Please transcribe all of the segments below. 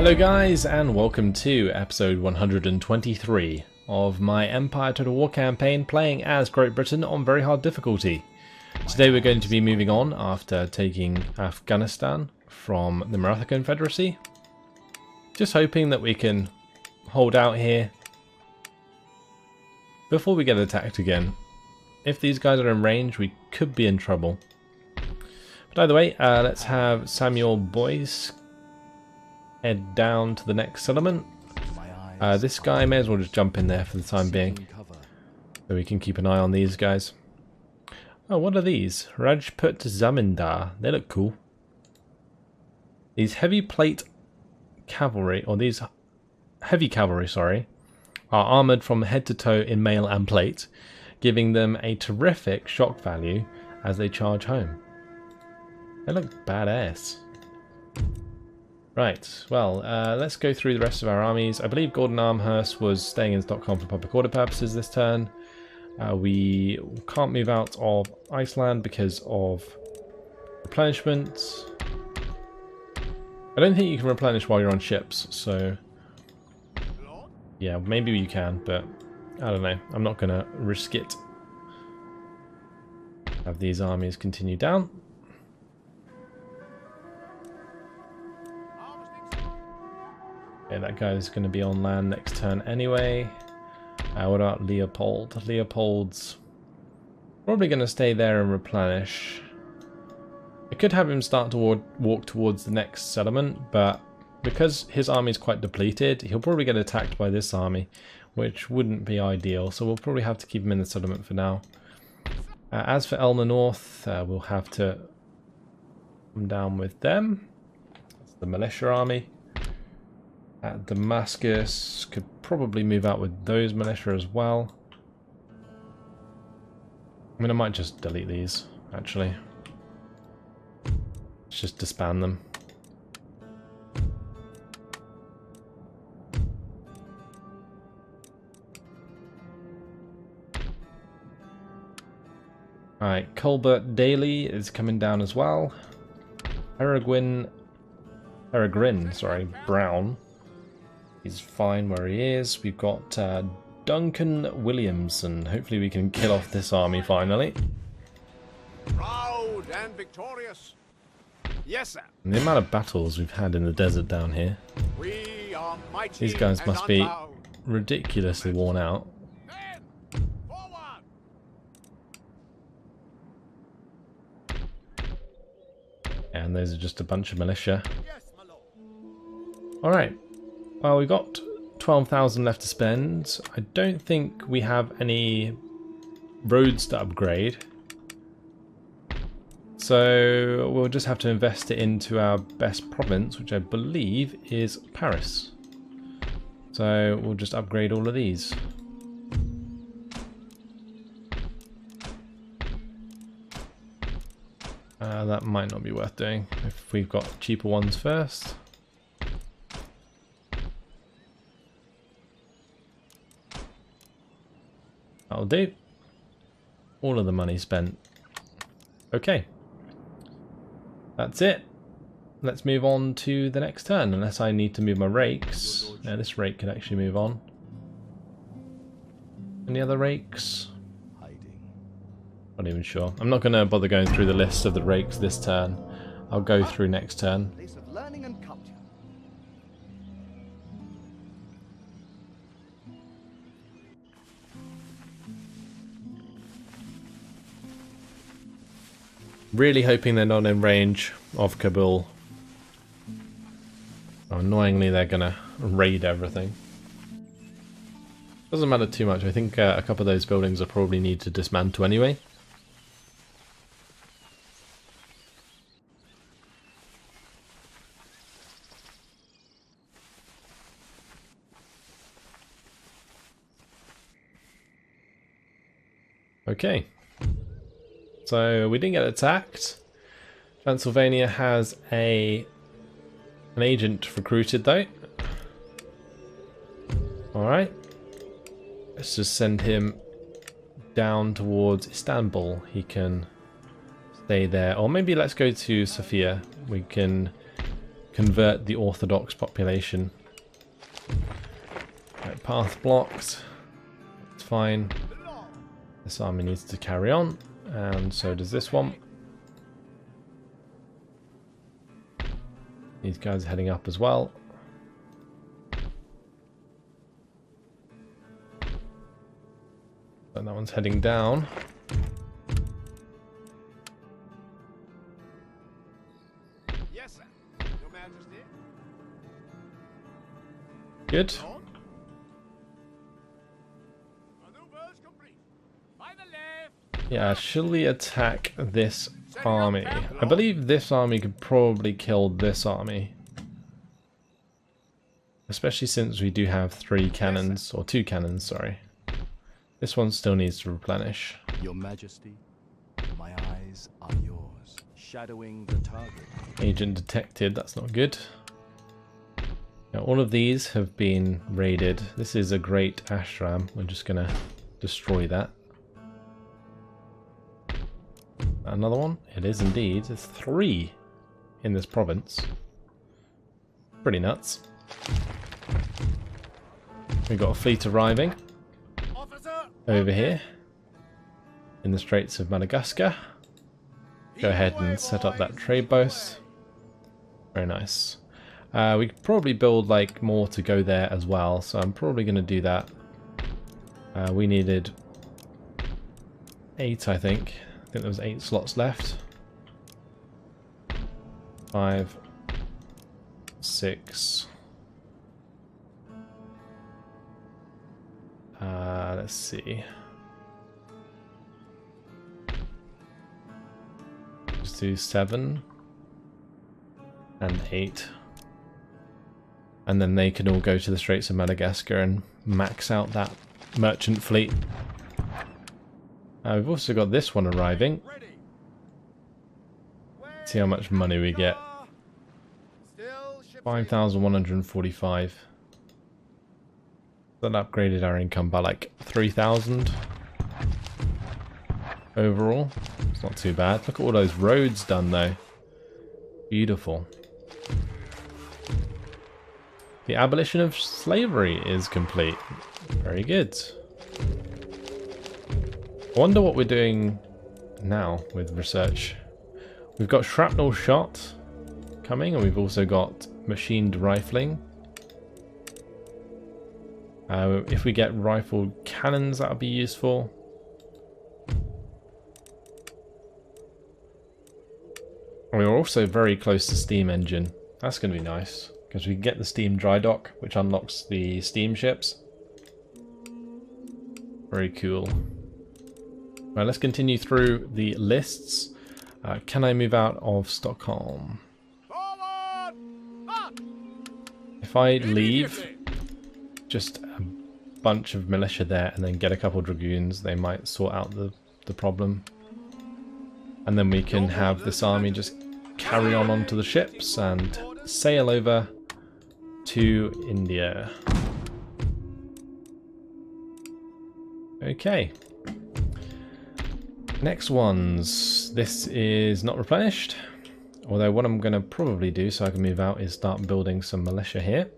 Hello guys, and welcome to episode 123 of my Empire Total War campaign playing as Great Britain on very hard difficulty. Today we're going to be moving on after taking Afghanistan from the Maratha Confederacy. Just hoping that we can hold out here before we get attacked again. If these guys are in range, we could be in trouble. But either way, let's have Samuel Boyce head down to the next settlement. This guy may as well just jump in there for the time being, so we can keep an eye on these guys. Oh, what are these? Rajput Zamindar. They look cool. These heavy plate cavalry, or these heavy cavalry, sorry, are armoured from head to toe in mail and plate, giving them a terrific shock value as they charge home. They look badass. Right, well, let's go through the rest of our armies. I believe Gordon Armhurst was staying in Stockholm for public order purposes this turn. We can't move out of Iceland because of replenishment. I don't think you can replenish while you're on ships, so yeah, maybe you can, but I don't know. I'm not going to risk it. Have these armies continue down. Okay, that guy's going to be on land next turn anyway. What about Leopold? Leopold's probably going to stay there and replenish. I could have him start to walk towards the next settlement, but because his army is quite depleted, he'll probably get attacked by this army, which wouldn't be ideal, so we'll probably have to keep him in the settlement for now. As for Elmer North, we'll have to come down with them. That's the militia army. At Damascus, could probably move out with those militia as well. I mean, I might just delete these, actually. Let's just disband them. Alright, Colbert Daly is coming down as well. Peregrine, Brown. He's fine where he is. We've got Duncan Williamson. Hopefully we can kill off this army finally. Proud and victorious. Yes, sir. And the amount of battles we've had in the desert down here. We are mighty. These guys must be unbowed. ridiculously worn out. Men, forward. And those are just a bunch of militia. Yes, my lord. Alright. Well, we've got 12,000 left to spend. I don't think we have any roads to upgrade. So we'll just have to invest it into our best province, which I believe is Paris. So we'll just upgrade all of these. That might not be worth doing if we've got cheaper ones first. That'll do. All of the money spent. Okay. That's it. Let's move on to the next turn, unless I need to move my rakes. No, this rake can actually move on. Any other rakes? Not even sure. I'm not going to bother going through the list of the rakes this turn. I'll go through next turn. Really hoping they're not in range of Kabul. Oh, annoyingly, they're gonna raid everything. Doesn't matter too much. I think a couple of those buildings will probably need to dismantle anyway. Okay. So we didn't get attacked. Transylvania has an agent recruited though. Alright. Let's just send him down towards Istanbul. He can stay there. Or maybe let's go to Sofia. We can convert the Orthodox population. Right, path blocked. It's fine. This army needs to carry on, and so does this one. These guys are heading up as well. And that one's heading down. Yes, sir. Your Majesty. Good. Maneuvers complete. By the left. Yeah, shall we attack this army? I believe this army could probably kill this army. Especially since we do have 3 cannons, or 2 cannons, sorry. This one still needs to replenish. Your Majesty, my eyes are yours, shadowing the target. Agent detected, that's not good. Now all of these have been raided. This is a great ashram, we're just gonna destroy that. Another one? It is indeed. There's 3 in this province. Pretty nuts. We've got a fleet arriving over here in the Straits of Madagascar. Go ahead and set up that trade post. Very nice. We could probably build like more to go there as well, so I'm probably going to do that. We needed 8, I think. I think there was 8 slots left. 5, 6. Let's see. Let's do 7 and 8. And then they can all go to the Straits of Madagascar and max out that merchant fleet. We've also got this one arriving. Let's see how much money we get. 5,145. That upgraded our income by like 3,000 overall. It's not too bad. Look at all those roads done though. Beautiful. The abolition of slavery is complete. Very good. I wonder what we're doing now with research. We've got shrapnel shot coming, and we've also got machined rifling. If we get rifled cannons, that would be useful. And we're also very close to steam engine. That's going to be nice, because we can get the steam dry dock, which unlocks the steamships. Very cool. Right, let's continue through the lists. Can I move out of Stockholm? Forward! Up! If I leave just a bunch of militia there and then get a couple dragoons, they might sort out the problem. And then we can have this army just carry on onto the ships and sail over to India. Okay. Next ones. This is not replenished. Although what I'm going to probably do so I can move out is start building some militia here.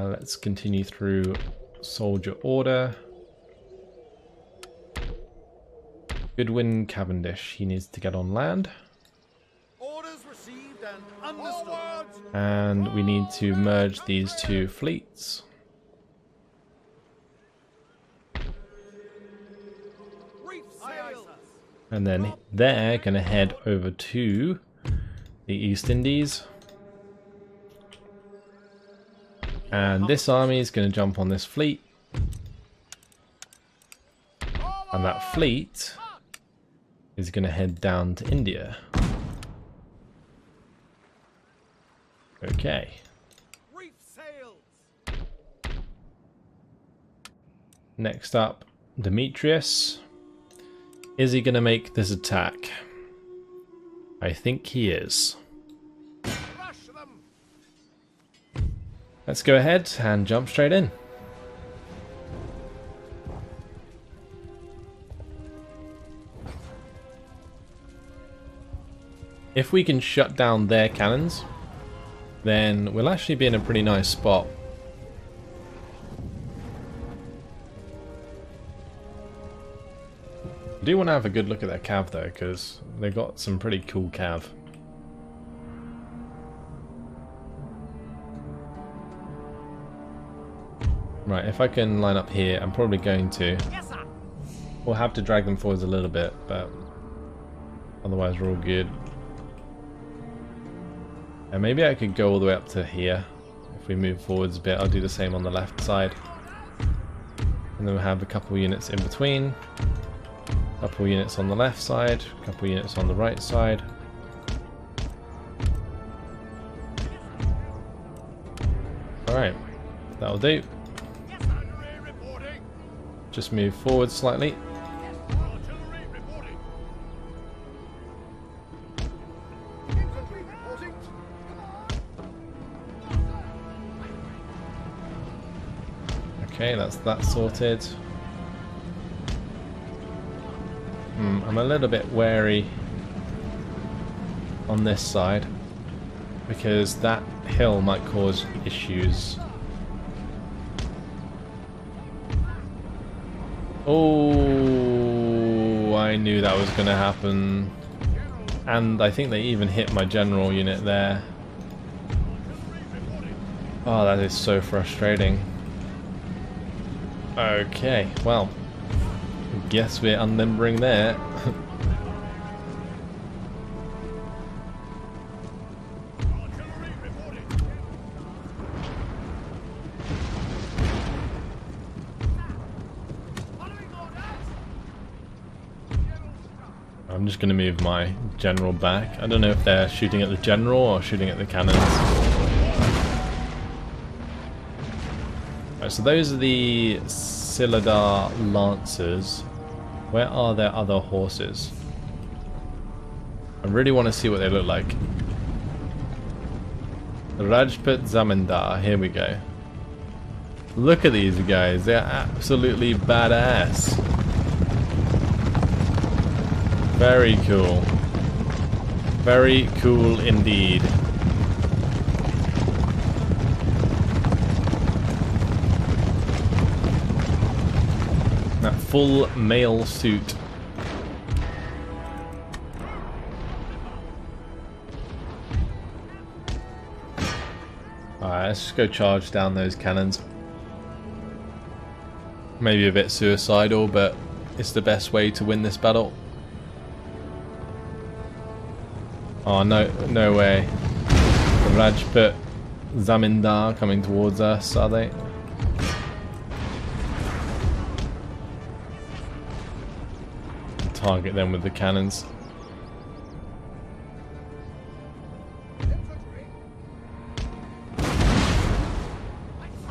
Let's continue through soldier order. Goodwin Cavendish, he needs to get on land. Orders received and understood. And we need to merge these 2 fleets. Reef sails. And then they're going to head over to the East Indies. And this army is going to jump on this fleet. And that fleet is going to head down to India. Okay. Reef sails. Next up, Demetrius. Is he going to make this attack? I think he is. Crush them. Let's go ahead and jump straight in. If we can shut down their cannons, then we'll actually be in a pretty nice spot. I do want to have a good look at their cav though, because they've got some pretty cool cav. Right, if I can line up here, I'm probably going to. Yes, sir. We'll have to drag them forwards a little bit, but otherwise we're all good. And maybe I could go all the way up to here. If we move forwards a bit, I'll do the same on the left side. And then we'll have a couple units in between. A couple units on the left side, a couple units on the right side. Alright, that'll do. Just move forward slightly. Artillery reporting. Infantry reporting. Okay, that's that sorted. I'm a little bit wary on this side because that hill might cause issues. Oh, I knew that was going to happen. And I think they even hit my general unit there. Oh, that is so frustrating. Okay, well, guess we're unlimbering there. I'm just going to move my general back. I don't know if they're shooting at the general or shooting at the cannons. Right, so those are the Siladar Lancers. Where are their other horses? I really want to see what they look like. Rajput Zamindar, here we go. Look at these guys, they're absolutely badass. Very cool. Very cool indeed. That full mail suit. Alright, let's just go charge down those cannons. Maybe a bit suicidal, but it's the best way to win this battle. Oh, no way. The Rajput Zamindar coming towards us, are they? Target them with the cannons.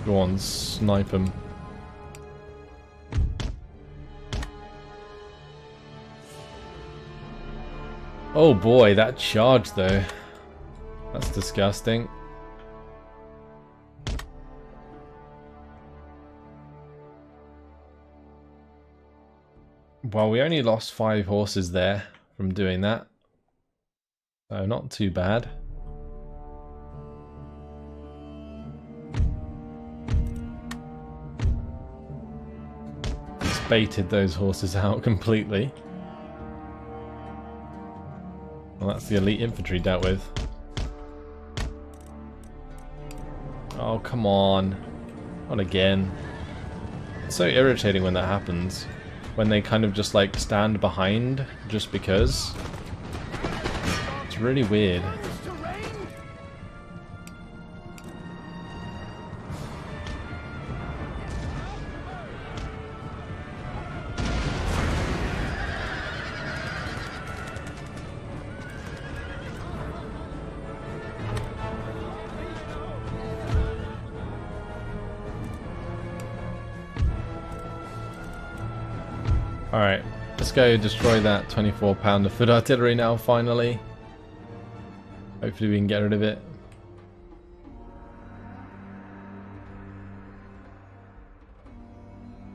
Go on, snipe them. Oh boy, that charge though. That's disgusting. Well, we only lost 5 horses there from doing that. So not too bad. Just baited those horses out completely. Well, that's the elite infantry dealt with. Oh, come on. Not again. It's so irritating when that happens. When they kind of just like stand behind just because. It's really weird. Alright, let's go destroy that 24-pounder foot artillery now, finally. Hopefully we can get rid of it.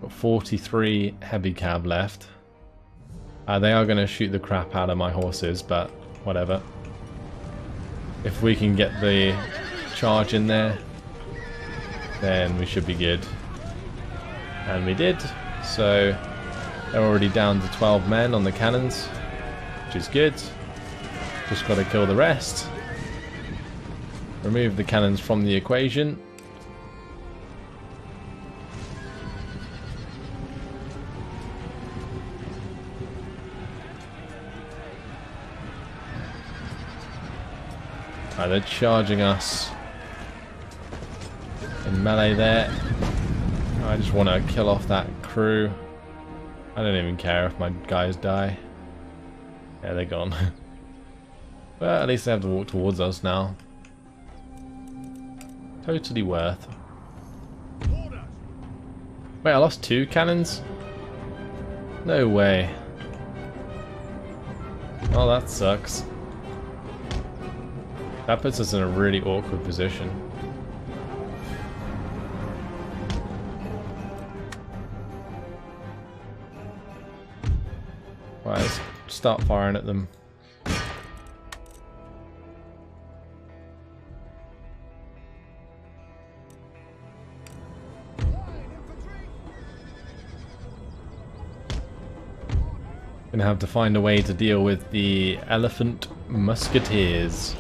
Got 43 heavy cav left. They are going to shoot the crap out of my horses, but whatever. If we can get the charge in there, then we should be good. And we did. So they're already down to 12 men on the cannons, which is good. Just got to kill the rest. Remove the cannons from the equation. Right, they're charging us in melee there. I just want to kill off that crew. I don't even care if my guys die. Yeah, they're gone. But at least they have to walk towards us now. Totally worth. Wait, I lost 2 cannons? No way. Oh, that sucks. That puts us in a really awkward position. Right, let's start firing at them. Gonna have to find a way to deal with the elephant musketeers.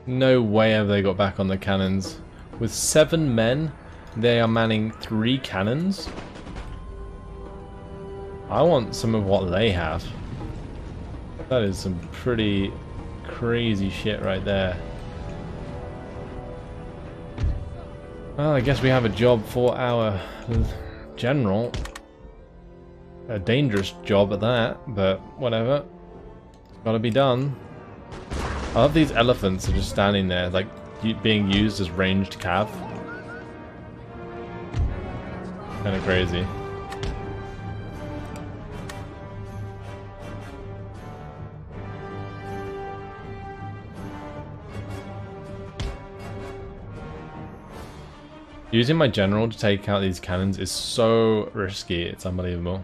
No way have they got back on the cannons. With 7 men, they are manning 3 cannons. I want some of what they have. That is some pretty crazy shit right there. Well, I guess we have a job for our general. A dangerous job at that, but whatever. It's gotta be done. I love these elephants are just standing there, like being used as ranged cav. Kinda crazy. Using my general to take out these cannons is so risky, it's unbelievable.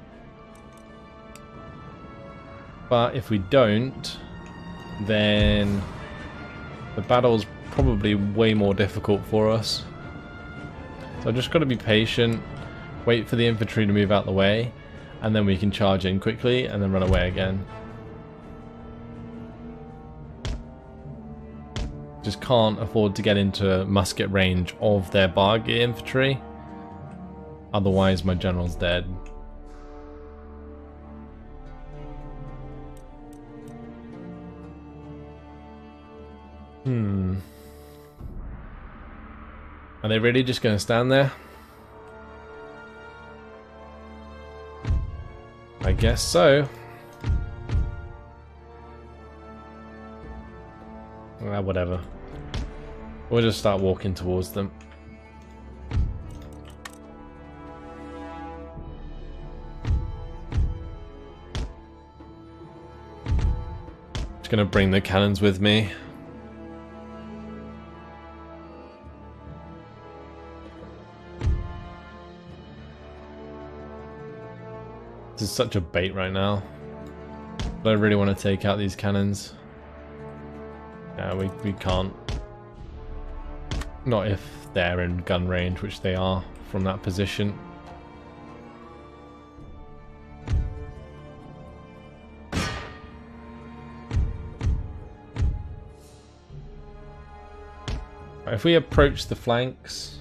But if we don't, then the battle's probably way more difficult for us. So I've just got to be patient, wait for the infantry to move out the way, and then we can charge in quickly and then run away again. Just can't afford to get into musket range of their barge infantry, otherwise my general's dead. Are they really just going to stand there? I guess so. Whatever. We'll just start walking towards them. Just going to bring the cannons with me. This is such a bait right now. But I really want to take out these cannons. Yeah, we can't. Not if they're in gun range, which they are from that position. Right, if we approach the flanks,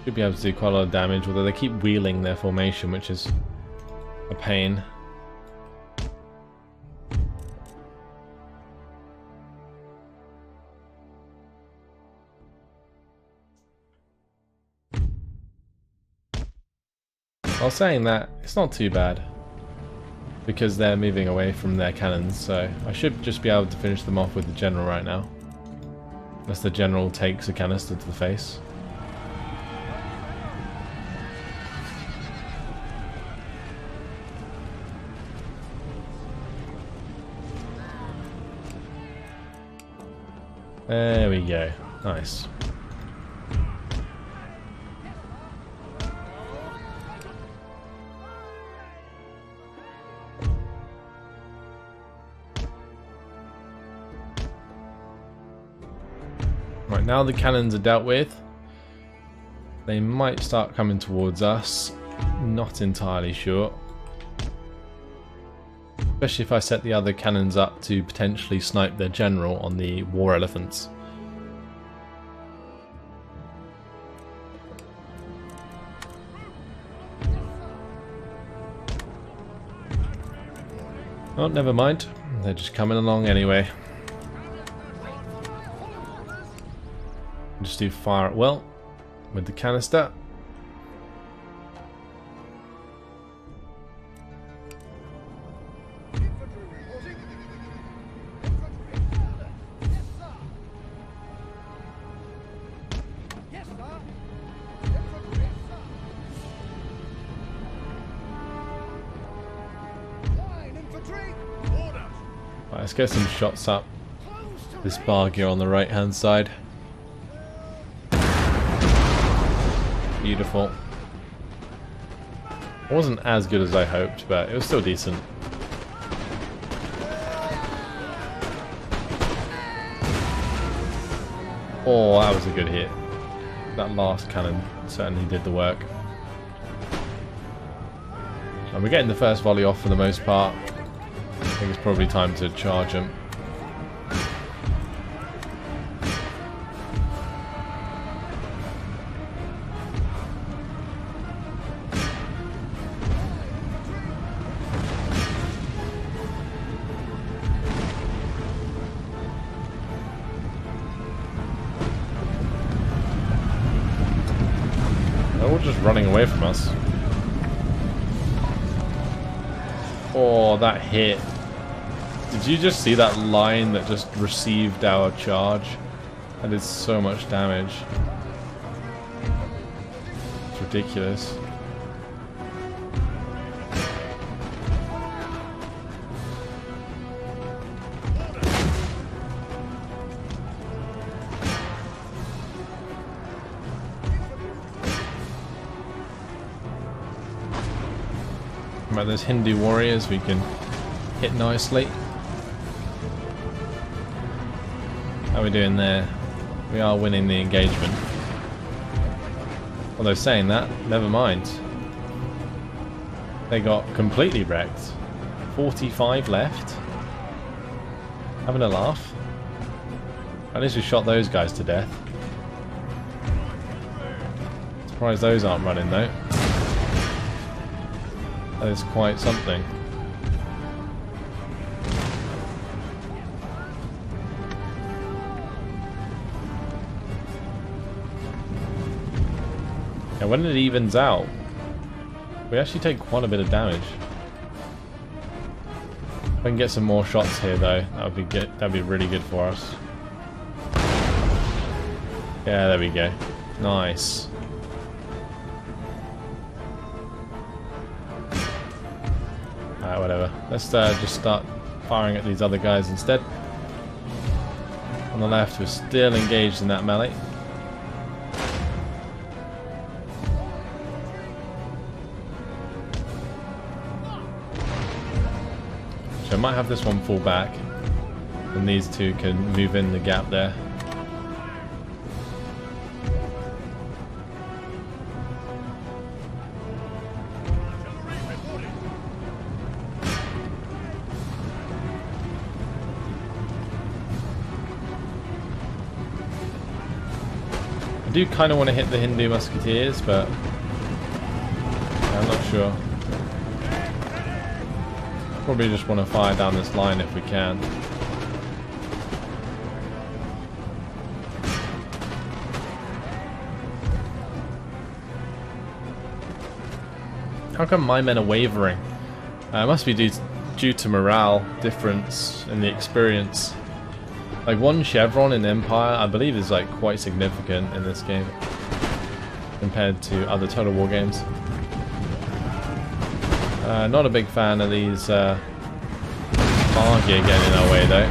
should be able to do quite a lot of damage, although they keep wheeling their formation, which is a pain. While saying that, it's not too bad, because they're moving away from their cannons, so I should just be able to finish them off with the general right now. Unless the general takes a canister to the face. There we go. Nice. Right, now the cannons are dealt with. They might start coming towards us. Not entirely sure. Especially if I set the other cannons up to potentially snipe their general on the war elephants. Oh, never mind. They're just coming along anyway. Just do fire at will with the canister. Infantry reporting. Infantry. Yes, sir. Infantry. Line infantry. Orders. Right, let's get some shots up this bar gear on the right hand side. Beautiful. It wasn't as good as I hoped, but it was still decent. Oh, that was a good hit. That last cannon certainly did the work. And we're getting the first volley off for the most part. I think it's probably time to charge them. They're all just running away from us. Oh, that hit. Did you just see that line that just received our charge? That did so much damage. It's ridiculous. About those Hindu warriors we can hit nicely. How are we doing there? We are winning the engagement. Although saying that, never mind. They got completely wrecked. 45 left. Having a laugh. At least we shot those guys to death. Surprised those aren't running though. That is quite something. And when it evens out, we actually take quite a bit of damage. If I can get some more shots here though, that would be good. That'd be really good for us. Yeah, there we go. Nice. Alright, whatever. Let's just start firing at these other guys instead. On the left, we're still engaged in that melee. So I might have this one fall back, and these two can move in the gap there. I do kind of want to hit the Hindu musketeers, but I'm not sure. Probably just want to fire down this line if we can. How come my men are wavering? It must be due to morale difference in the experience. Like one chevron in Empire, I believe, is like quite significant in this game compared to other Total War games. Not a big fan of these bar gear getting in our way though.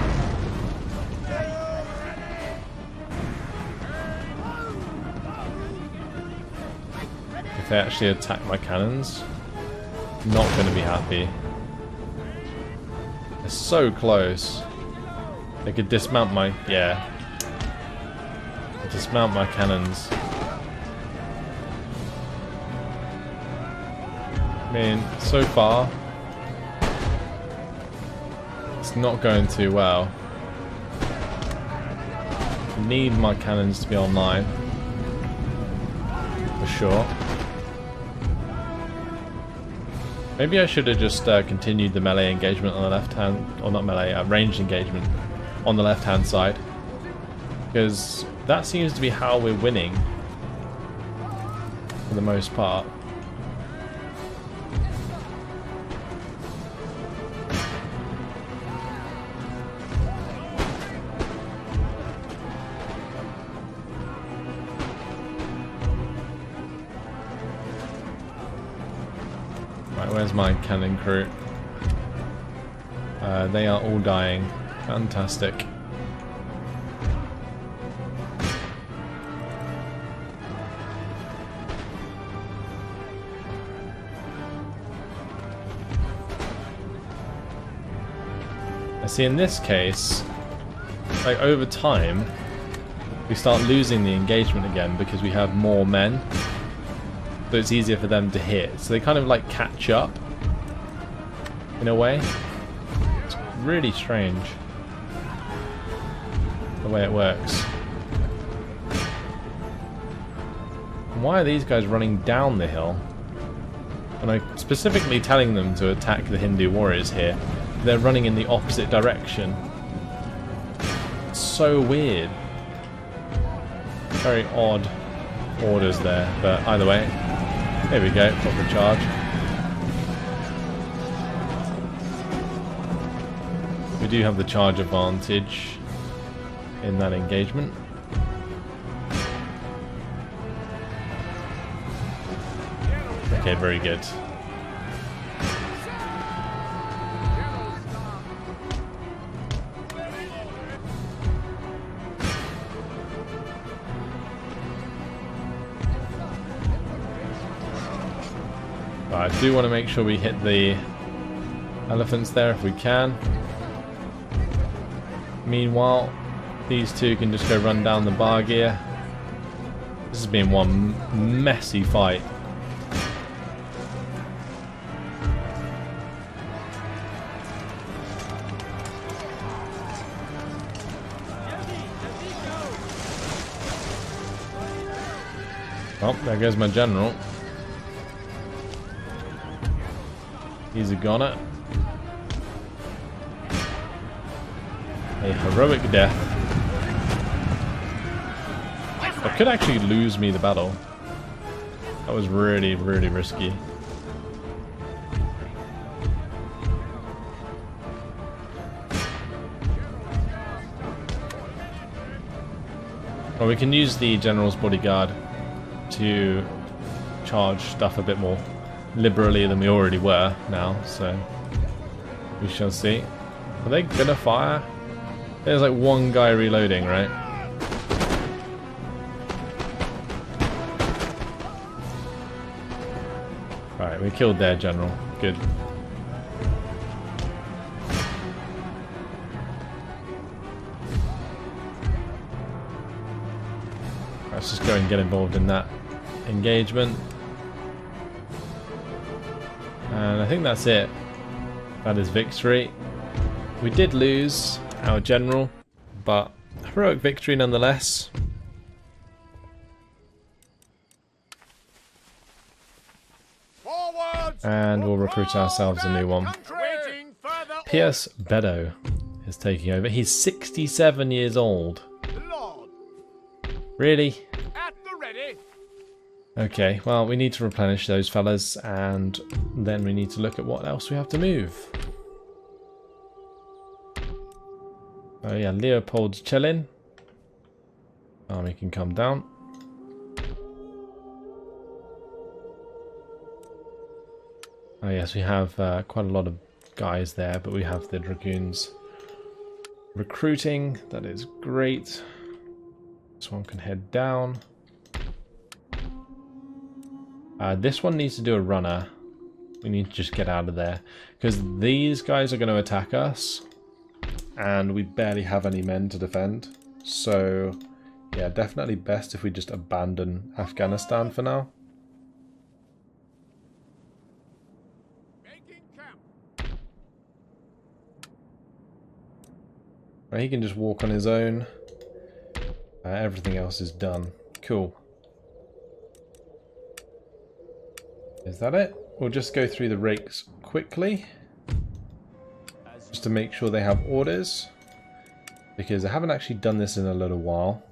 if they actually attack my cannons, not going to be happy. They're so close. They could dismount my... yeah. Dismount my cannons. I mean, so far, it's not going too well. I need my cannons to be online. For sure. Maybe I should have just continued the melee engagement on the left hand, or not melee, ranged engagement on the left hand side. Because that seems to be how we're winning for the most part. Where's my cannon crew? They are all dying. Fantastic. I see in this case, like over time, we start losing the engagement again because we have more men. So it's easier for them to hit. So they kind of like catch up in a way. It's really strange the way it works. And why are these guys running down the hill? And I'm specifically telling them to attack the Hindu warriors here. They're running in the opposite direction. It's so weird. Very odd orders there, but either way. There we go, proper charge. We do have the charge advantage in that engagement. Okay, very good. I do want to make sure we hit the elephants there if we can. Meanwhile, these two can just go run down the bar gear. This has been one messy fight. Oh, there goes my general. He's a goner. A heroic death. That could actually lose me the battle. That was really, really risky. Well, we can use the general's bodyguard to charge stuff a bit more liberally than we already were now, so we shall see. Are they gonna fire? There's like one guy reloading, right? Alright, we killed their general. Good. Let's just go and get involved in that engagement. And I think that's it. That is victory. We did lose our general, but heroic victory nonetheless. Forwards! And we'll recruit ourselves a new one. Waiting further Pierce Beddoe is taking over. He's 67 years old. Lord, Really? at the ready. Okay, well, we need to replenish those fellas, and then we need to look at what else we have to move. Oh yeah, Leopold's chilling. Army can come down. Oh yes, we have quite a lot of guys there, but we have the dragoons recruiting. That is great. This one can head down. This one needs to do a runner. We need to just get out of there. Because these guys are going to attack us. And we barely have any men to defend. So, yeah, definitely best if we just abandon Afghanistan for now. Making camp. Right, he can just walk on his own. Everything else is done. Cool. Is that it? We'll just go through the rakes quickly. Just to make sure they have orders. Because I haven't actually done this in a little while.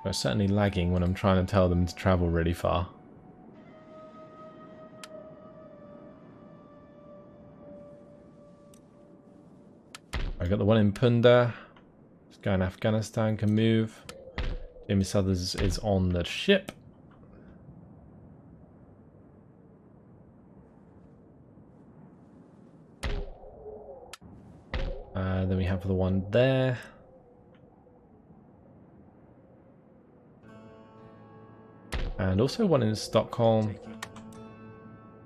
They're certainly lagging when I'm trying to tell them to travel really far. I got the one in Punda. This guy in Afghanistan can move. Jamie Southers is on the ship. Then we have the one there. And also one in Stockholm.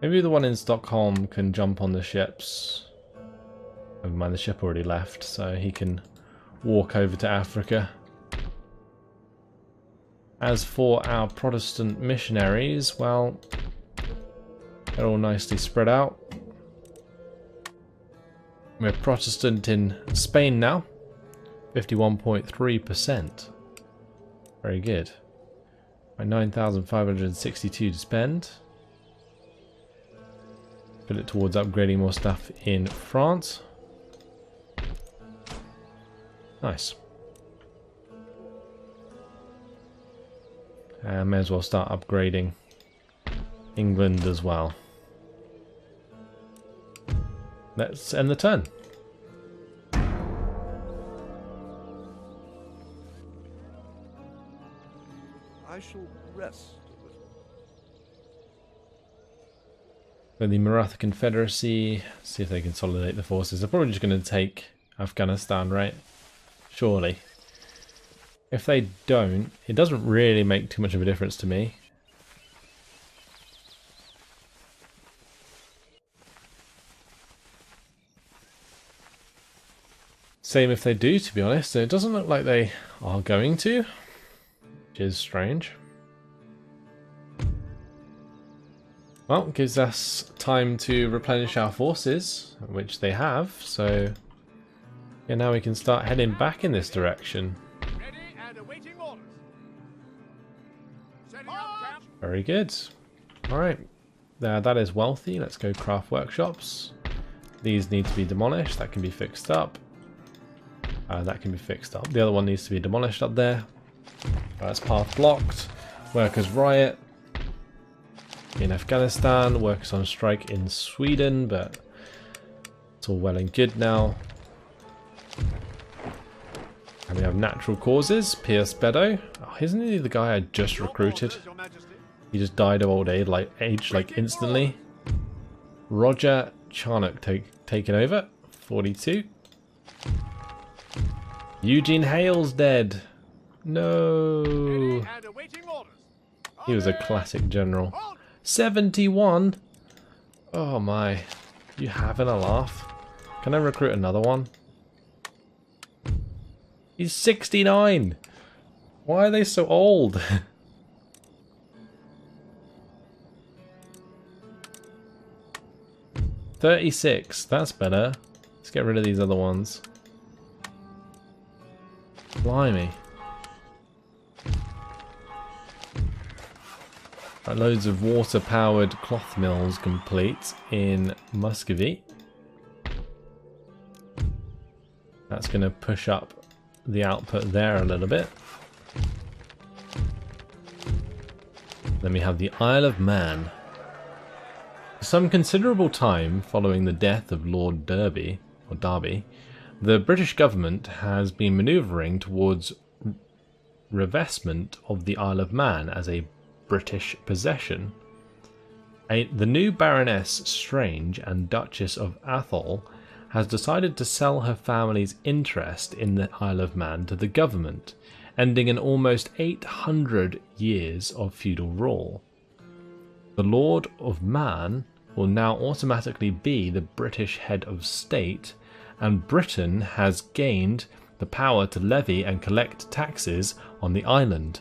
Maybe the one in Stockholm can jump on the ships. Never mind, the ship already left, so he can walk over to Africa. As for our Protestant missionaries, well, they're all nicely spread out. We're Protestant in Spain now, 51.3%. Very good. 9,562 to spend. Put it towards upgrading more stuff in France. Nice. May as well start upgrading England as well. Let's end the turn. I shall rest a little. Then the Maratha Confederacy, see if they consolidate the forces. They're probably just going to take Afghanistan, right? Surely. If they don't, it doesn't really make too much of a difference to me. Same if they do, to be honest. It doesn't look like they are going to, which is strange. Well, it gives us time to replenish our forces, which they have, so yeah, now we can start heading back in this direction. Ready and awaiting orders. Setting up camp. Very good. Alright, that is wealthy. Let's go craft workshops. These need to be demolished. That can be fixed up. That can be fixed up. The other one needs to be demolished up there. That's path blocked. Workers riot in Afghanistan. Workers on strike in Sweden, but it's all well and good now. And we have natural causes. Pierce Beddoe. Oh, isn't he the guy I just recruited? Your Majesty. He just died of old age, like instantly. Roger Charnock taking over. 42. Eugene Hale's dead. No. Ready and awaiting orders. He was a classic general. 71. Oh my. You having a laugh? Can I recruit another one? He's 69. Why are they so old? 36. That's better. Let's get rid of these other ones. Blimey. Right, loads of water-powered cloth mills complete in Muscovy. That's going to push up the output there a little bit. Then we have the Isle of Man. For some considerable time following the death of Lord Derby, the British government has been manoeuvring towards revestment of the Isle of Man as a British possession. The new Baroness Strange and Duchess of Atholl has decided to sell her family's interest in the Isle of Man to the government, ending in almost 800 years of feudal rule. The Lord of Man will now automatically be the British head of state, and Britain has gained the power to levy and collect taxes on the island.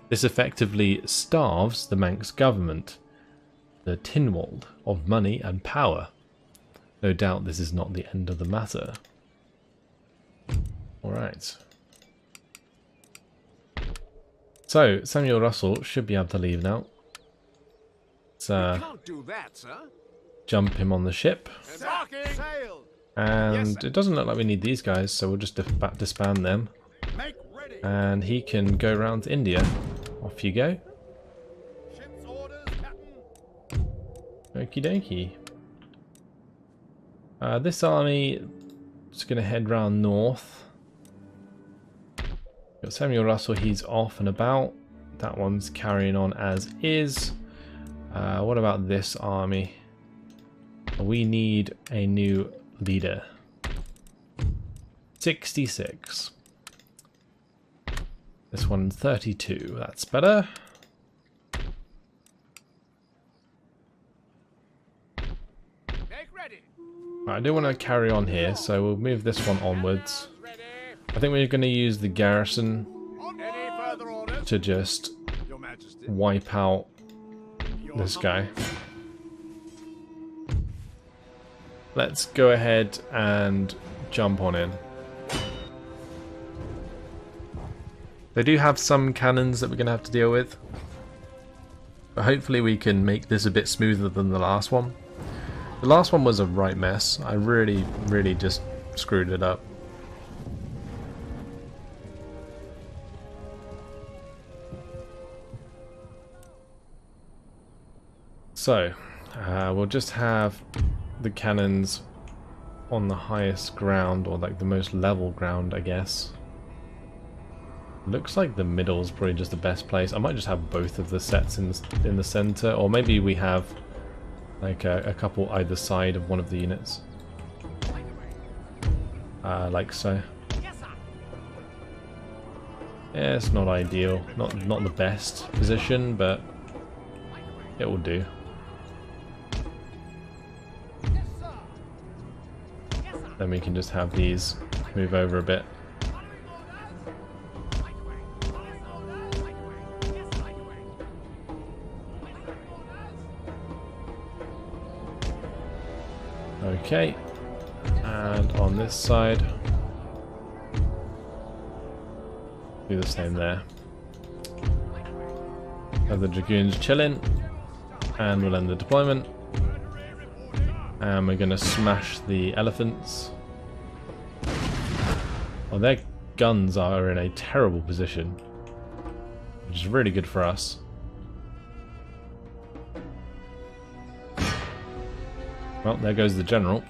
This effectively starves the Manx government, the Tynwald, of money and power. No doubt this is not the end of the matter. Alright. So, Samuel Russell should be able to leave now. Let's Can't do that, sir. jump him on the ship. Embarking. Sail. And Yes, sir. it doesn't look like we need these guys, so we'll just disband them. Make ready. And he can go round to India. Off you go. Ship's orders, Captain. Okie dokie. This army is going to head round north. Got Samuel Russell, he's off and about. That one's carrying on as is. What about this army? We need a new leader. 66. This one's 32. That's better. Make ready. Right, I do want to carry on here, so we'll move this one onwards. Ready. I think we're going to use the garrison Any further orders? to just Your Majesty. wipe out Your this guy. Let's go ahead and jump on in. They do have some cannons that we're going to have to deal with, but hopefully we can make this a bit smoother than the last one. The last one was a right mess. I really just screwed it up. So, we'll just have the cannons on the highest ground, or like the most level ground, I guess. Looks like the middle is probably just the best place. I might just have both of the sets in the center, or maybe we have like a couple either side of one of the units, like so. Yeah, it's not ideal, not the best position, but it will do. Then we can just have these move over a bit. Okay, and on this side, do the same there. Have the dragoons chilling, and we'll end the deployment. And we're going to smash the elephants. Well, their guns are in a terrible position, which is really good for us. Well, there goes the general.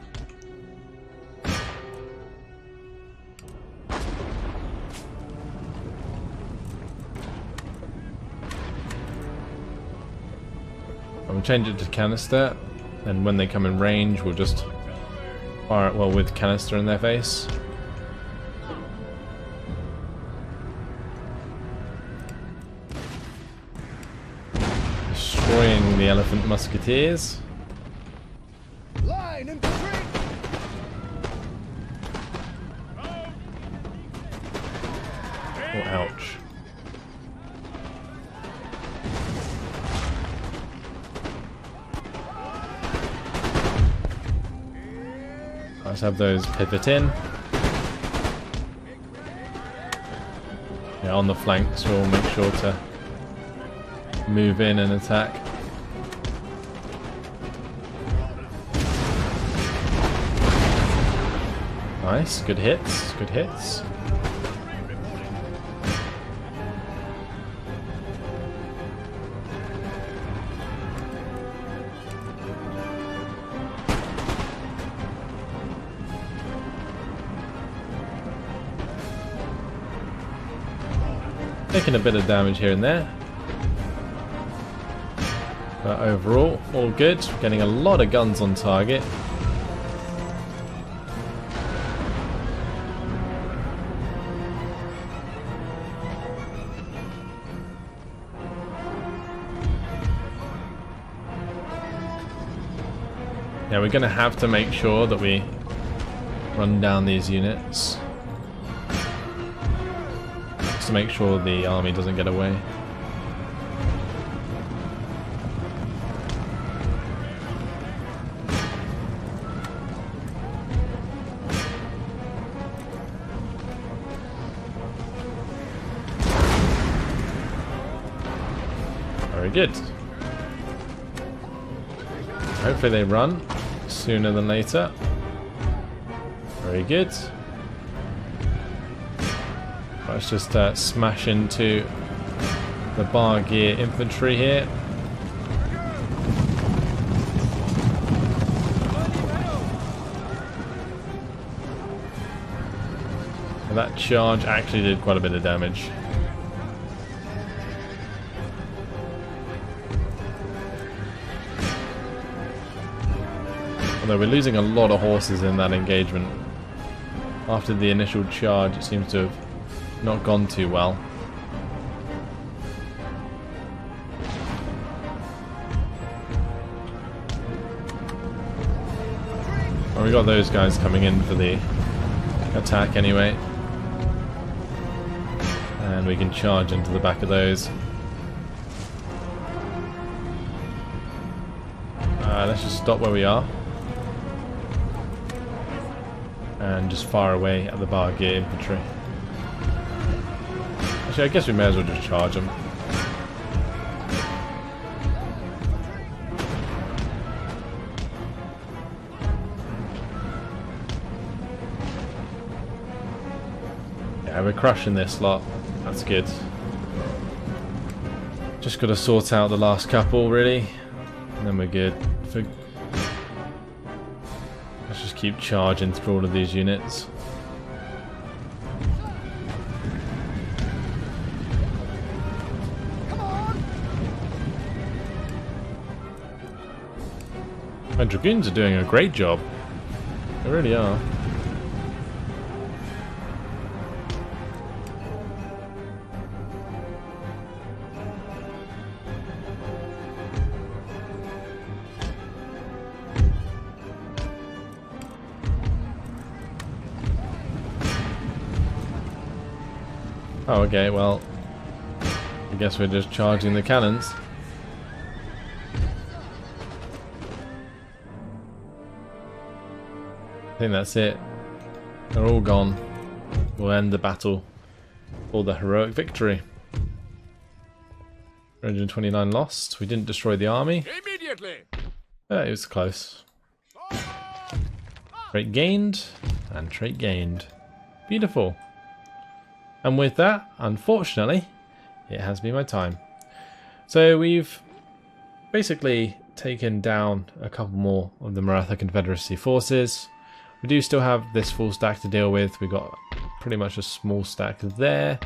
And we'll change it to canister, and when they come in range, we'll just fire it well with canister in their face. Destroying the elephant musketeers. Line infantry. Oh, ouch. Let's have those pivot in. Yeah, on the flanks we'll make sure to move in and attack. Nice, good hits, good hits. Taking a bit of damage here and there. But overall, all good. Getting a lot of guns on target. Yeah, we're going to have to make sure that we run down these units. Just to make sure the army doesn't get away. Very good. Hopefully they run sooner than later. Very good. Let's just smash into the bar gear infantry here. And that charge actually did quite a bit of damage. Although we're losing a lot of horses in that engagement. After the initial charge, it seems to have not gone too well. Well, we got those guys coming in for the attack anyway. And we can charge into the back of those. Let's just stop where we are. And just fire away at the bar gear infantry. Actually, I guess we may as well just charge them. Yeah, we're crushing this lot. That's good. Just got to sort out the last couple, really. And then we're good. Let's just keep charging through all of these units. My dragoons are doing a great job. They really are. Oh, okay, well, I guess we're just charging the cannons. I think that's it. They're all gone. We'll end the battle for the heroic victory. 129 lost. We didn't destroy the army. Immediately. It was close. Trait gained and trait gained. Beautiful. And with that, unfortunately, it has been my time. So we've basically taken down a couple more of the Maratha Confederacy forces. We do still have this full stack to deal with. We've got pretty much a small stack there,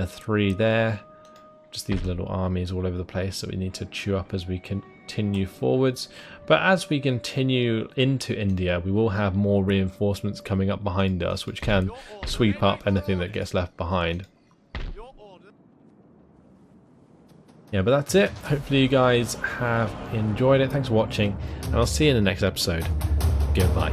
3 there. Just these little armies all over the place that we need to chew up as we continue forwards. But as we continue into India, we will have more reinforcements coming up behind us, which can sweep up anything that gets left behind. Yeah, but that's it. Hopefully you guys have enjoyed it. Thanks for watching, and I'll see you in the next episode. Goodbye.